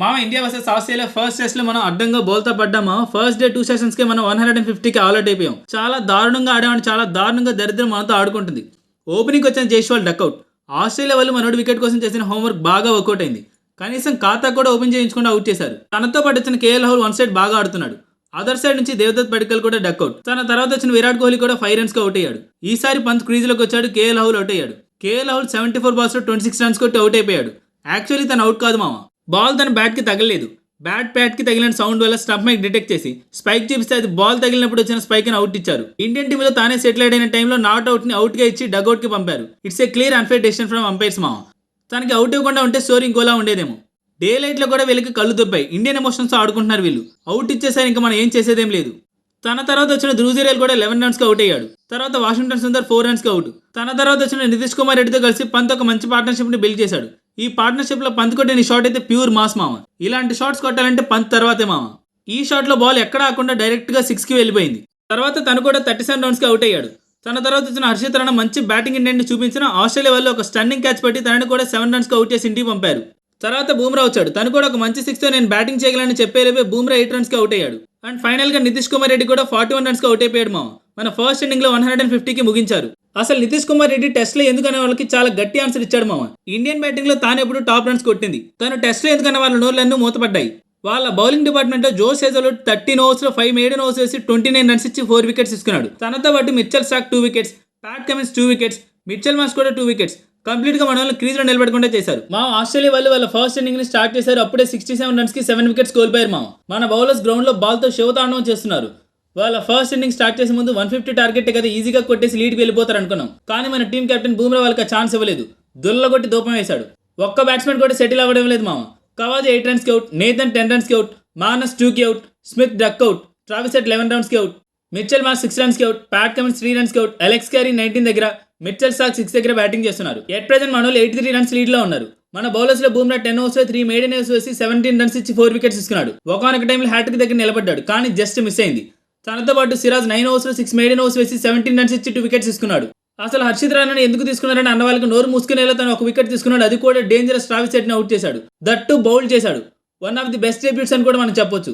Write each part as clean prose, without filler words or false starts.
మామ India versus Australia first test లో మనం అడ్డంగా బౌల్తో పడ్డామా. ఫస్ట్ డే 2 సెషన్స్ కి మనం 150కి ఆల్ అవుట్ అయిపోయాం. చాలా దారుణంగా ఆడామని, చాలా దారుణంగా దరిద్రం మనతో ఆడుకుంటుంది. ఓపెనింగ్ వచ్చిన జైస్వాల్ డక్అవుట్. ఆస్ట్రేలియా వాళ్ళు మనోడి వికెట్ కోసం చేసిన హోంవర్క్ బాగా వర్కౌట్ అయింది. కనీసం ఖాతా కూడా ఓపెన్ చేయించకుండా అవుట్ చేశారు. తనతో పాటు వచ్చిన కేఎల్ రాహుల్ వన్ సైడ్ బాగా ఆడుతున్నాడు. అదర్ సైడ్ నుంచి దేవదత్ పడికల్ కూడా డక్అవుట్. తన తర్వాత వచ్చిన విరాట్ కోహ్లీ కూడా 5 రన్స్ కి అవుట్ అయ్యాడు. ఈసారి పంత్ క్రీజ్ లోకి వచ్చాడు. కేఎల్ రాహుల్ అవుట్ అయ్యాడు. కేఎల్ రాహుల్ 74 బాల్స్ లో 26 రన్స్ కొట్టి అవుట్ అయిపోయాడు. యాక్చువల్లీ తన అవుట్ కాదు మామ. బాల్ తన బ్యాట్ కి తగలలేదు. బ్యాట్ ప్యాట్ కి తగిలిన సౌండ్ వల్ల స్టంప్ మైక్ డిటెక్ట్ చేసి స్పైక్ చూపిస్తే అది బాల్ తగిలినప్పుడు వచ్చిన స్పైక్ ని అవుట్ ఇచ్చారు. ఇండియన్ టీంలో తానే సెటిల్ అయిన టైంలో నాట్ అవుట్ ని అవుట్ గా ఇచ్చి డగ్అవుట్ కి పంపారు. It's a clear unfair decision from umpires మామ. తనకి అవుట్ ఇవ్వకుండా ఉంటే స్టోరీ ఇంకోలా ఉండేదేమో. డే లైట్ లో కూడా వీళ్ళకి కళ్ళు దొబ్బాయి. ఇండియన్ ఎమోషన్స్ తో ఆడుకుంటున్నారు వీళ్ళు. అవుట్ ఇచ్చేసారి ఇంకా మనం ఏం చేసేదేం లేదు. తన తర్వాత వచ్చిన ధ్రువజురేల్ కూడా 11 రన్స్ కి అవుట్ అయ్యాడు. తర్వాత వాషింగ్టన్ సుందర్ 4 రన్స్ కి అవుట్. తన తర్వాత వచ్చిన నితీష్ కుమార్ రెడ్డితో కలిసి పంత్ ఒక మంచి పార్ట్నర్షిప్ ని బిల్డ్ చేశాడు. ఈ పార్ట్నర్షిప్ లో పంత్ కొట్టిన షాట్ అయితే ప్యూర్ మాస్ మామ. ఇలాంటి షాట్స్ కొట్టాలంటే పంత్ తర్వాతే మామ. ఈ షాట్ లో బాల్ ఎక్కడ ఆకుండా డైరెక్ట్ గా 6 కి వెళ్ళిపోయింది. తర్వాత తను కూడా 37 రన్స్ కి అవుట్ అయ్యాడు. తన తర్వాత వచ్చిన హర్షిత్ రాణా మంచి బ్యాటింగ్ ఇంటెంట్ చూపించిన ఆస్ట్రేలియా వాళ్ళు ఒక స్టన్నింగ్ క్యాచ్ పట్టి తనని కూడా 7 రన్స్ కి అవుట్ చేసి ఇంటికి పంపారు. తర్వాత బూమ్రా వచ్చాడు. తను కూడా ఒక మంచి 6 తో నేను బ్యాటింగ్ చేయగలని చెప్పేలేపే బూమ్రా 8 రన్స్ కి అవుట్ అయ్యాడు. అండ్ ఫైనల్ గా నితీష్ కుమార్ రెడ్డి కూడా 41 రన్స్ కి అవుట్ అయిపోయాడు మామ. మన ఫస్ట్ ఇన్నింగ్ లో 150కి ముగించారు. అసలు నితీష్ కుమార్ రెడ్డి టెస్ట్ లో ఎందుకనే వాళ్ళకి చాలా గట్టి ఆన్సర్ ఇచ్చాడు మామ. ఇండియన్ బ్యాటింగ్ లో తాను ఎప్పుడు టాప్ రన్స్ కొట్టింది. తను టెస్ట్ లో ఎందుకన్న వాళ్ళ నోర్లన్నీ మూతపడ్డాయి. వాళ్ళ బౌలింగ్ డిపార్ట్మెంట్ లో జోస్ హేజల్వుడ్ 13 ఓవర్స్ లో 5 మేడన్ ఓవర్స్ వేసి 29 రన్స్ ఇచ్చి 4 వికెట్స్ తీసుకున్నాడు. తనతో పాటు Mitchell Starc 2 wickets, Pat Cummins 2 wickets, Mitchell Marsh కూడా 2 వికెట్స్ కంప్లీట్ గా మన వాళ్ళని క్రీజ్ లో నిలబెట్టకుండా చేశారు. మా ఆస్ట్రేలియా వాళ్ళు వాళ్ళ ఫస్ట్ ఇన్నింగ్ ని స్టార్ట్ చేశారు. అప్పుడే 67 రన్స్ కి 7 వికెట్స్ కోల్పోయారు మామ. మన బౌలర్స్ గ్రౌండ్ లో బాల్ తో శివతాండవం చేస్తున్నారు. వాళ్ళ ఫస్ట్ ఇన్నింగ్ స్టార్ట్ చేసే ముందు 150 టార్గెట్ కదా ఈజీగా కొట్టేసి లీడ్కి వెళ్ళిపోతారు అనుకున్నాం. కానీ మన టీం కెప్టెన్ బూమ్రా వాళ్ళకి ఛాన్స్ ఇవ్వలేదు. దుల్లగొట్టి దూపం వేశాడు. ఒక్క బ్యాట్స్మెన్ కూడా సెటిల్ అవ్వడం లేదు మామ. కవాజీ 8 రన్స్ కి అవుట్, నేథన్ 10 రన్స్ కి అవుట్, మానస్ 2 కి out, Smith duck out, Travis Head 11 runs కి అవుట్, మిచెల్ మాస్ 6 రన్స్ కి అవుట్, ప్యాట్ కమిన్స్ 3 రన్స్ కి అవుట్, అలెక్స్ క్యారీ 19 దగ్గర, మిచెల్ స్టార్క్ 6 దగ్గర బ్యాటింగ్ చేస్తున్నారు. ఎట్ ప్రెజెంట్ మన 83 రన్స్ లీడ్ లో ఉన్నారు. మన బౌలర్స్ లో బూమ్రా 10 ఓవర్స్ లో 3 మేడన్ ఓవర్స్ వేసి 17 రన్స్ ఇచ్చి 4 వికెట్స్ తీసుకున్నాడు. ఒకనొక టైంలో హ్యాట్రిక్ దగ్గర నిలబడ్డాడు కానీ జస్ట్ మిస్ అయింది. తనతో పాటు సిరాజ్ 9 ఓవర్స్ లో 6 మేడన్ ఓవర్స్ వేసి 17 రన్స్ ఇచ్చి 2 వికెట్స్ తీసుకున్నాడు. అసలు హర్షిత్ రాణాని ఎందుకు తీసుకున్నారని అన్న వాళ్ళకి నోరు మూసుకునేలా తను ఒక వికెట్ తీసుకున్నాడు. అది కూడా డేంజరస్ ట్రావిస్ హెడ్ ని అవుట్ చేశాడు. దట్టు బౌల్ చేశాడు. వన్ ఆఫ్ ది బెస్ట్ డెబ్యూట్స్ అని కూడా మనం చెప్పొచ్చు.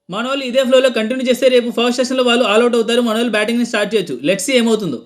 మన వాళ్ళు ఇదే ఫ్లోలో కంటిన్యూ చేస్తే రేపు ఫస్ట్ సెషన్ లో వాళ్ళు ఆల్అౌట్ అవుతారు. మన వాళ్ళు బ్యాటింగ్ ని స్టార్ట్ చేయొచ్చు. లెట్స్ సీ ఏమవుతుందో.